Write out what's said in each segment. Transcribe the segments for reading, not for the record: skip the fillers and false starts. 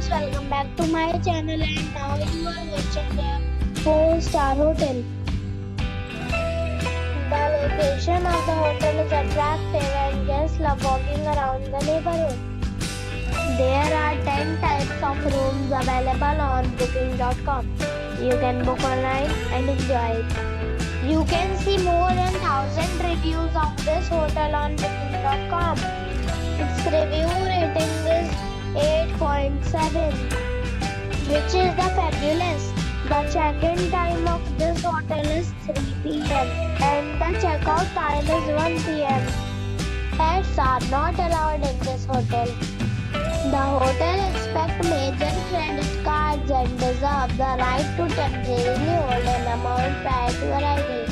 friends, welcome back to my channel, and now you are watching a 4-star hotel. The location of the hotel is attractive and guests love walking around the neighborhood. There are 10 types of rooms available on booking.com. You can book online and enjoy it. You can see more than 1,000 reviews of this hotel on booking.com. Its review rating is 8.7, which is the fabulous. The check-in time of this hotel is 3 p.m. and the check-out time is 1 p.m. Pets are not allowed in this hotel. The hotel expects major credit cards and reserves the right to temporarily hold an amount prior to arrival.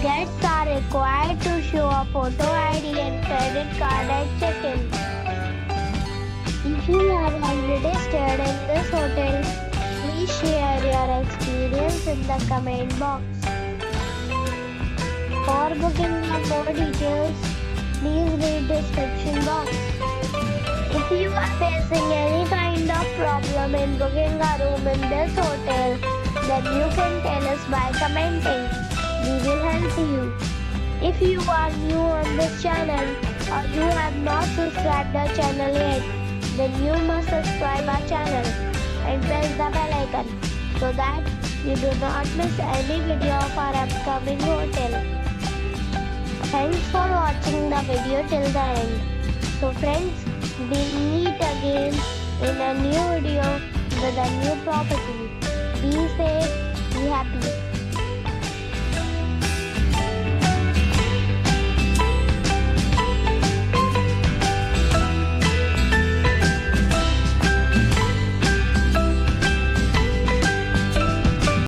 Guests are required to show a photo ID and credit card at check-in. If you have already stayed in this hotel, please share your experience in the comment box. For booking or more details, please read description box. If you are facing any kind of problem in booking a room in this hotel, then you can tell us by commenting. We will help you. If you are new on this channel or you have not subscribed our channel yet, then you must subscribe our channel and press the bell icon so that you do not miss any video of our upcoming hotel. Thanks for watching the video till the end. So friends, we meet again in a new video with a new property. Be safe, be happy.